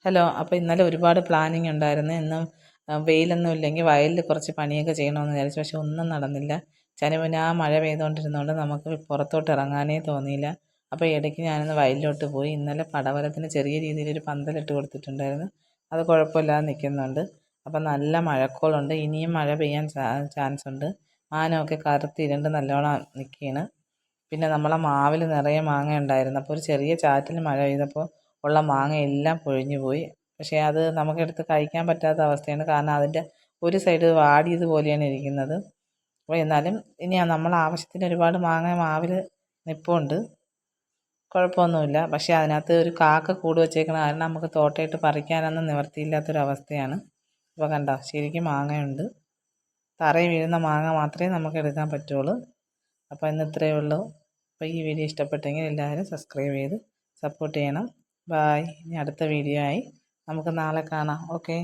Hello. അപ്പോൾ ഇന്നലെ ഒരുപാട് പ്ലാനിങ് ഉണ്ടായിരുന്നു. ഇന്നും വെയിലൊന്നും ഇല്ലെങ്കിൽ വയലിൽ കുറച്ച് പണിയൊക്കെ ചെയ്യണമെന്ന് വിചാരിച്ചു. പക്ഷെ ഒന്നും നടന്നില്ല. ചനുവിന് ആ മഴ പെയ്തുകൊണ്ടിരുന്നതുകൊണ്ട് നമുക്ക് പുറത്തോട്ട് ഇറങ്ങാനേ തോന്നിയില്ല. അപ്പോൾ ഇടയ്ക്ക് ഞാനൊന്ന് വയലിലോട്ട് പോയി. ഇന്നലെ പടവലത്തിന് ചെറിയ രീതിയിലൊരു പന്തലിട്ട് കൊടുത്തിട്ടുണ്ടായിരുന്നു. അത് കുഴപ്പമില്ലാതെ നിൽക്കുന്നുണ്ട്. അപ്പം നല്ല മഴക്കോളുണ്ട്. ഇനിയും മഴ പെയ്യാൻ ചാൻസ് ഉണ്ട്. മാനമൊക്കെ കറുത്തിരുണ്ട് നല്ലോണം നിൽക്കുകയാണ്. പിന്നെ നമ്മളെ മാവിൽ നിറയെ മാങ്ങ ഉണ്ടായിരുന്നു. അപ്പോൾ ഒരു ചെറിയ ചാറ്റൽ മഴ പെയ്തപ്പോൾ ഉള്ള മാങ്ങ എല്ലാം പൊഴിഞ്ഞു പോയി. പക്ഷേ അത് നമുക്കെടുത്ത് കഴിക്കാൻ പറ്റാത്ത അവസ്ഥയാണ്. കാരണം അതിൻ്റെ ഒരു സൈഡ് വാടിയതുപോലെയാണ് ഇരിക്കുന്നത്. അപ്പോൾ എന്നാലും ഇനി നമ്മൾ ആവശ്യത്തിന് ഒരുപാട് മാങ്ങ മാവിൽ നിൽപ്പുണ്ട്, കുഴപ്പമൊന്നുമില്ല. പക്ഷേ അതിനകത്ത് ഒരു കാക്ക കൂട് വെച്ചേക്കണ കാരണം നമുക്ക് തോട്ടയിട്ട് പറിക്കാനൊന്നും നിവർത്തിയില്ലാത്തൊരവസ്ഥയാണ്. ഇപ്പോൾ കണ്ടോ, ശരിക്കും മാങ്ങയുണ്ട്. തറയിൽ വീഴുന്ന മാങ്ങ മാത്രമേ നമുക്ക് എടുക്കാൻ പറ്റുള്ളൂ. അപ്പോൾ ഇന്ന് ഇത്രയേ ഉള്ളൂ. അപ്പോൾ ഈ വീഡിയോ ഇഷ്ടപ്പെട്ടെങ്കിൽ എല്ലാവരും സബ്സ്ക്രൈബ് ചെയ്ത് സപ്പോർട്ട് ചെയ്യണം. ബായ്. ഇനി അടുത്ത വീഡിയോ ആയി നമുക്ക് നാളെ കാണാം. ഓക്കെ.